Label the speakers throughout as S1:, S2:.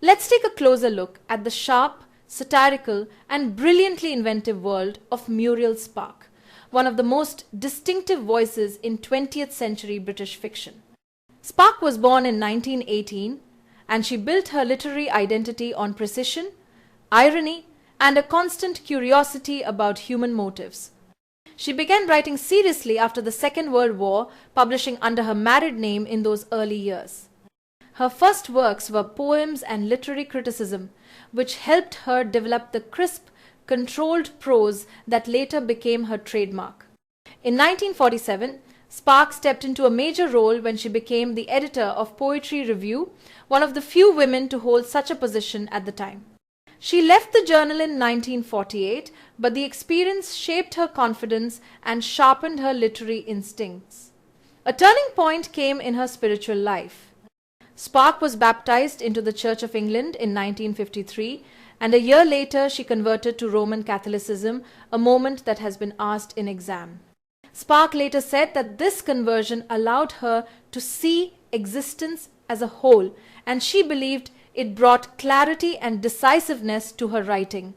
S1: Let's take a closer look at the sharp, satirical, and brilliantly inventive world of Muriel Spark, one of the most distinctive voices in 20th century British fiction. Spark was born in 1918, and she built her literary identity on precision, irony, and a constant curiosity about human motives. She began writing seriously after the Second World War, publishing under her married name in those early years. Her first works were poems and literary criticism, which helped her develop the crisp, controlled prose that later became her trademark. In 1947, Spark stepped into a major role when she became the editor of Poetry Review, one of the few women to hold such a position at the time. She left the journal in 1948, but the experience shaped her confidence and sharpened her literary instincts. A turning point came in her spiritual life. Spark was baptized into the Church of England in 1953, and a year later she converted to Roman Catholicism, a moment that has been asked in exam. Spark later said that this conversion allowed her to see existence as a whole, and she believed it brought clarity and decisiveness to her writing.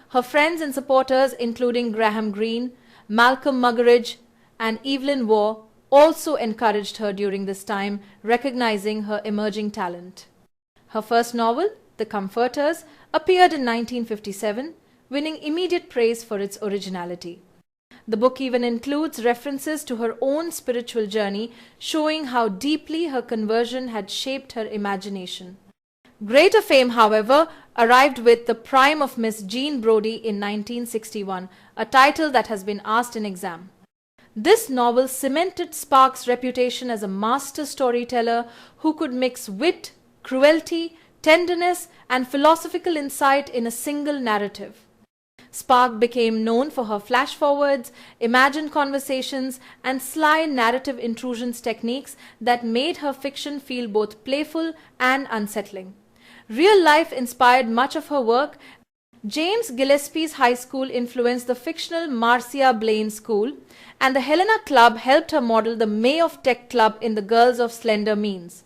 S1: Her friends and supporters, including Graham Greene, Malcolm Muggeridge, and Evelyn Waugh, also encouraged her during this time, recognizing her emerging talent. Her first novel, The Comforters, appeared in 1957, winning immediate praise for its originality. The book even includes references to her own spiritual journey, showing how deeply her conversion had shaped her imagination. Greater fame, however, arrived with The Prime of Miss Jean Brodie in 1961, a title that has been asked in exam. This novel cemented Spark's reputation as a master storyteller who could mix wit, cruelty, tenderness, and philosophical insight in a single narrative. Spark became known for her flash-forwards, imagined conversations, and sly narrative intrusions techniques that made her fiction feel both playful and unsettling. Real life inspired much of her work. James Gillespie's high school influenced the fictional Marcia Blaine School, and the Helena Club helped her model the May of Tech Club in The Girls of Slender Means.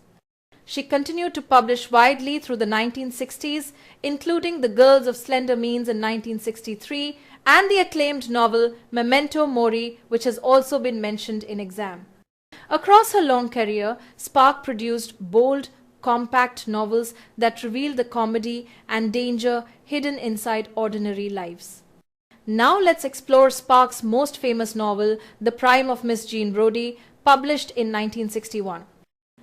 S1: She continued to publish widely through the 1960s, including The Girls of Slender Means in 1963 and the acclaimed novel Memento Mori, which has also been mentioned in exam. Across her long career, Spark produced bold, compact novels that reveal the comedy and danger hidden inside ordinary lives. Now let's explore Spark's most famous novel, The Prime of Miss Jean Brodie, published in 1961.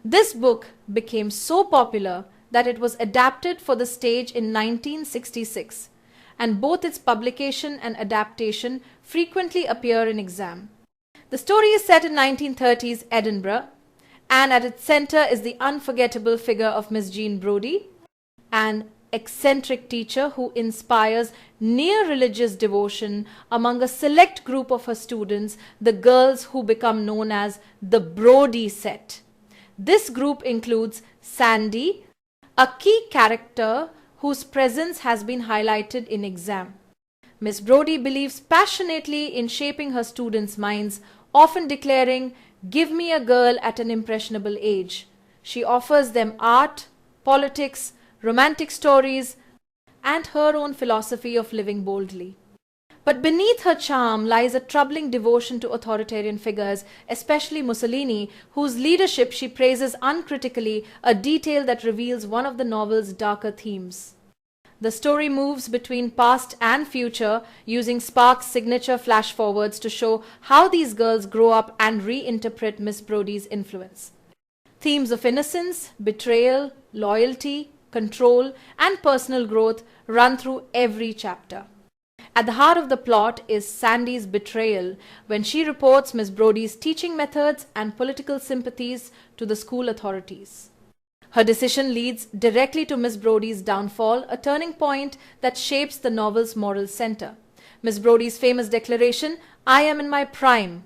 S1: This book became so popular that it was adapted for the stage in 1966, and both its publication and adaptation frequently appear in exam. The story is set in 1930s Edinburgh, and at its center is the unforgettable figure of Miss Jean Brodie, an eccentric teacher who inspires near-religious devotion among a select group of her students, the girls who become known as the Brodie set. This group includes Sandy, a key character whose presence has been highlighted in exam. Miss Brodie believes passionately in shaping her students' minds, often declaring, "Give me a girl at an impressionable age." She offers them art, politics, romantic stories, and her own philosophy of living boldly. But beneath her charm lies a troubling devotion to authoritarian figures, especially Mussolini, whose leadership she praises uncritically, a detail that reveals one of the novel's darker themes. The story moves between past and future, using Spark's signature flash-forwards to show how these girls grow up and reinterpret Miss Brodie's influence. Themes of innocence, betrayal, loyalty, control, and personal growth run through every chapter. At the heart of the plot is Sandy's betrayal when she reports Miss Brodie's teaching methods and political sympathies to the school authorities. Her decision leads directly to Miss Brodie's downfall, a turning point that shapes the novel's moral center. Miss Brodie's famous declaration, "I am in my prime,"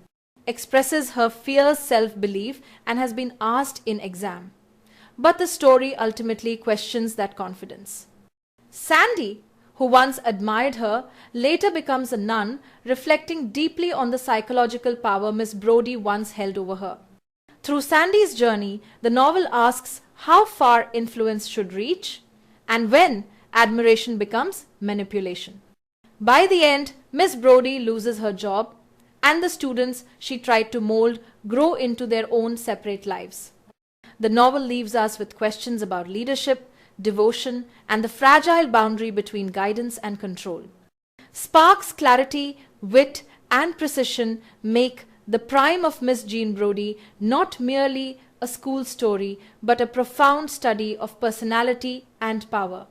S1: expresses her fierce self-belief and has been asked in exam. But the story ultimately questions that confidence. Sandy, who once admired her, later becomes a nun, reflecting deeply on the psychological power Miss Brodie once held over her. Through Sandy's journey, the novel asks how far influence should reach and when admiration becomes manipulation. By the end, Miss Brodie loses her job, and the students she tried to mold grow into their own separate lives. The novel leaves us with questions about leadership, devotion, and the fragile boundary between guidance and control. Spark's clarity, wit, and precision make The Prime of Miss Jean Brodie not merely a school story, but a profound study of personality and power.